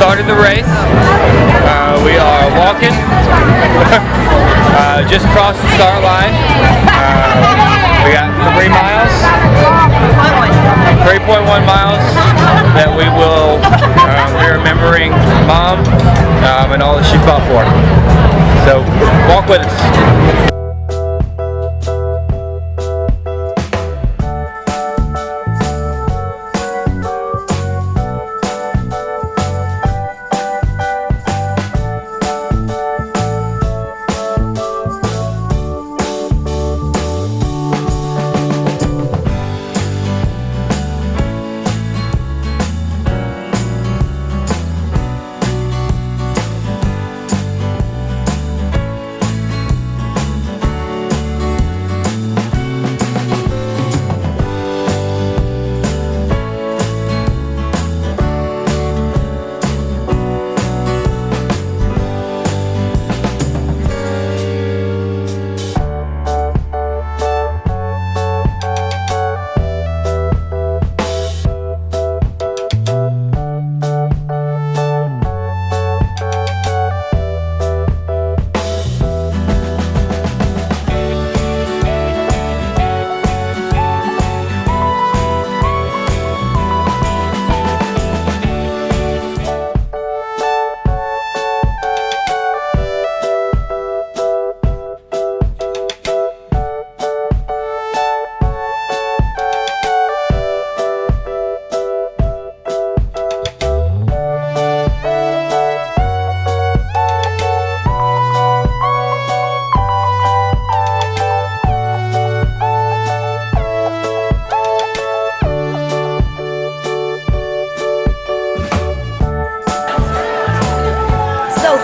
started the race. We are walking. Just crossed the start line. We got 3 miles. 3.1 miles that we will be remembering Mom and all that she fought for. So walk with us.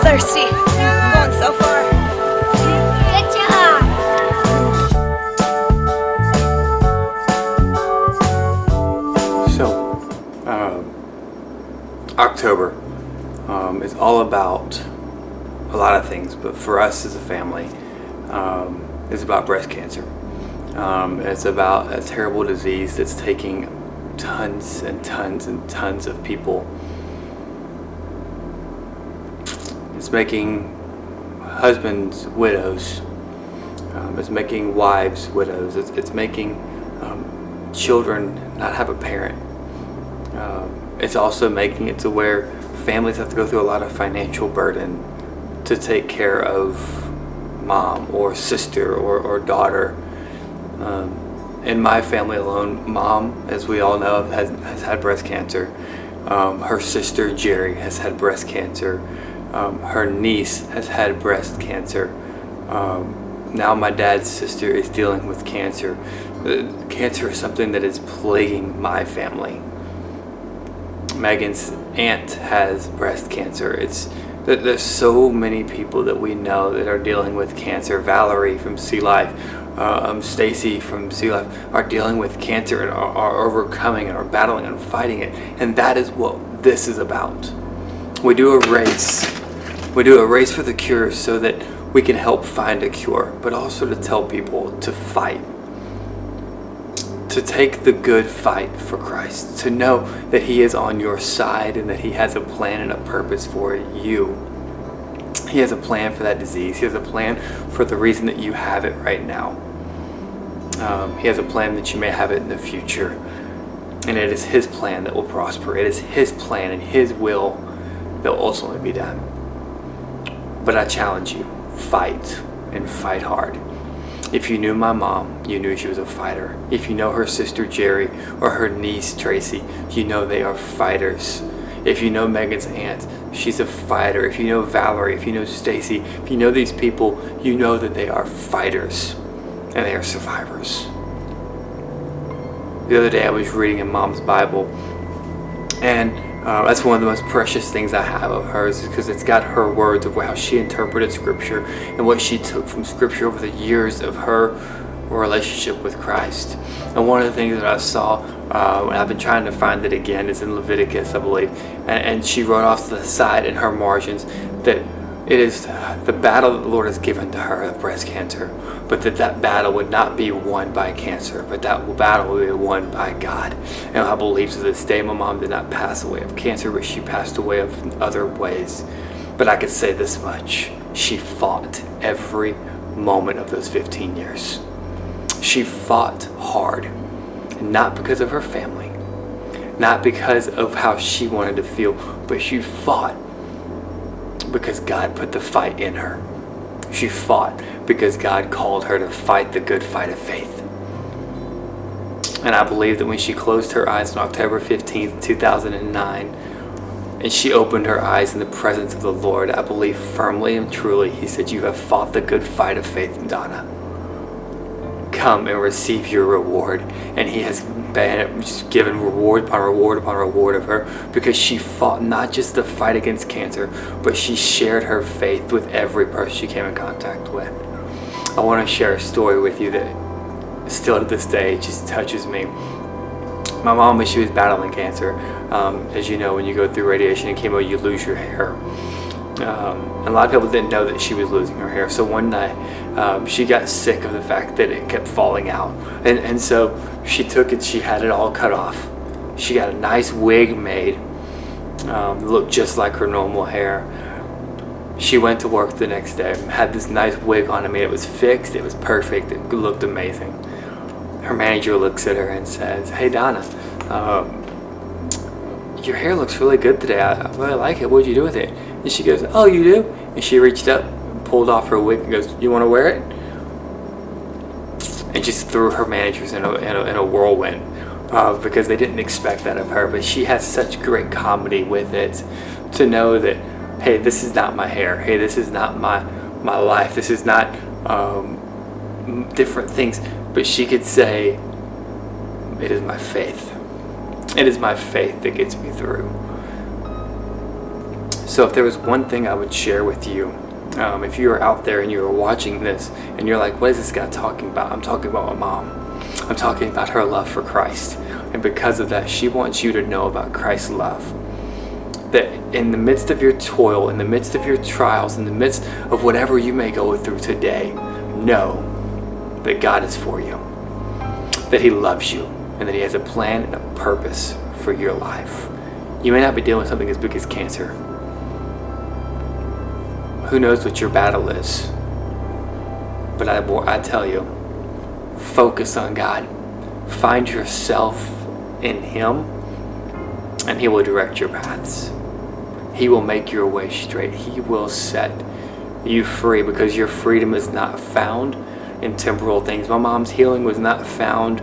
Thirsty. Going so far. Good job. So, October is all about a lot of things, but for us as a family, it's about breast cancer. It's about a terrible disease that's taking tons and tons and tons of people. It's making husbands widows. It's making wives widows. It's making children not have a parent. It's also making it to where families have to go through a lot of financial burden to take care of mom or sister or daughter. In my family alone, Mom, as we all know, has had breast cancer. Her sister Jerry has had breast cancer. Her niece has had breast cancer. Now my dad's sister is dealing with cancer. Cancer is something that is plaguing my family. Megan's aunt has breast cancer. There's so many people that we know that are dealing with cancer. Valerie from Sea Life, Stacy from Sea Life are dealing with cancer and are overcoming and are battling and fighting it. And that is what this is about. We do a race. We do a race for the cure so that we can help find a cure, but also to tell people to fight. To take the good fight for Christ. To know that He is on your side and that He has a plan and a purpose for you. He has a plan for that disease. He has a plan for the reason that you have it right now. He has a plan that you may have it in the future. And it is His plan that will prosper. It is His plan and His will that will ultimately be done. But I challenge you, fight and fight hard. If you knew my mom, you knew she was a fighter. If you know her sister Jerry or her niece Tracy, you know they are fighters. If you know Megan's aunt, she's a fighter. If you know Valerie, if you know Stacy, if you know these people, you know that they are fighters and they are survivors. The other day I was reading in Mom's Bible, and that's one of the most precious things I have of hers, because it's got her words of how she interpreted Scripture and what she took from Scripture over the years of her relationship with Christ. And one of the things that I saw, and I've been trying to find it again, is in Leviticus, I believe, and she wrote off to the side in her margins that It is the battle that the Lord has given to her of breast cancer, but that battle would not be won by cancer, but that battle would be won by God. And I believe to this day my mom did not pass away of cancer, but she passed away of other ways. But I could say this much: she fought every moment of those 15 years. She fought hard, not because of her family, not because of how she wanted to feel, but she fought because God put the fight in her. She fought because God called her to fight the good fight of faith. And I believe that when she closed her eyes on October 15th, 2009, and she opened her eyes in the presence of the Lord, I believe firmly and truly He said, "You have fought the good fight of faith, Donna. Come and receive your reward." And He has just given reward upon reward upon reward of her, because she fought not just the fight against cancer, but she shared her faith with every person she came in contact with. I want to share a story with you that still to this day just touches me. My mom, when she was battling cancer, as you know, when you go through radiation and chemo, you lose your hair. And a lot of people didn't know that she was losing her hair. So one night, she got sick of the fact that it kept falling out. And so she took it, she had it all cut off. She got a nice wig made, looked just like her normal hair. She went to work the next day, had this nice wig on. I mean, it was fixed, it was perfect, it looked amazing. Her manager looks at her and says, "Hey Donna, your hair looks really good today. I really like it. What'd you do with it?" And she goes, "Oh, you do?" And she reached up, pulled off her wig and goes, "You want to wear it?" And just threw her managers in a whirlwind, because they didn't expect that of her. But she has such great comedy with it, to know that, hey, this is not my hair. Hey, this is not my life. This is not different things. But she could say, "It is my faith. It is my faith that gets me through." So if there was one thing I would share with you, if you are out there and you are watching this and you're like, "What is this guy talking about?" I'm talking about my mom. I'm talking about her love for Christ. And because of that, she wants you to know about Christ's love. That in the midst of your toil, in the midst of your trials, in the midst of whatever you may go through today, know that God is for you, that He loves you, and that He has a plan and a purpose for your life. You may not be dealing with something as big as cancer. Who knows what your battle is? But I tell you, focus on God. Find yourself in Him, and He will direct your paths. He will make your way straight. He will set you free, because your freedom is not found in temporal things. My mom's healing was not found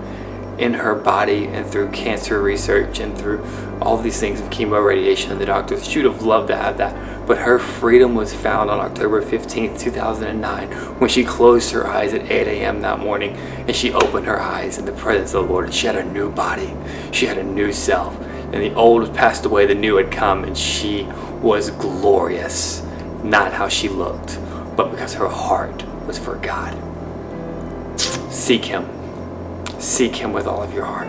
in her body and through cancer research and through all these things of chemo, radiation, and the doctors. She would have loved to have that. But her freedom was found on October 15th, 2009, when she closed her eyes at 8 a.m. that morning, and she opened her eyes in the presence of the Lord, and she had a new body. She had a new self. And the old had passed away, the new had come, and she was glorious. Not how she looked, but because her heart was for God. Seek Him. Seek Him with all of your heart,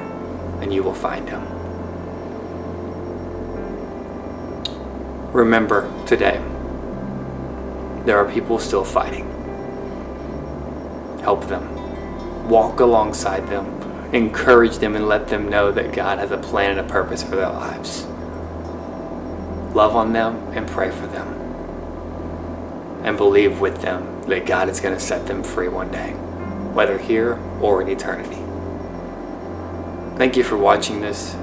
and you will find Him. Remember today, there are people still fighting. Help them. Walk alongside them. Encourage them and let them know that God has a plan and a purpose for their lives. Love on them and pray for them. And believe with them that God is going to set them free one day, whether here or in eternity. Thank you for watching this.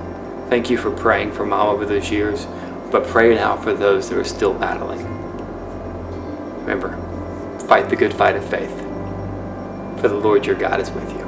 Thank you for praying for Mom over those years. But pray now for those that are still battling. Remember, fight the good fight of faith, for the Lord your God is with you.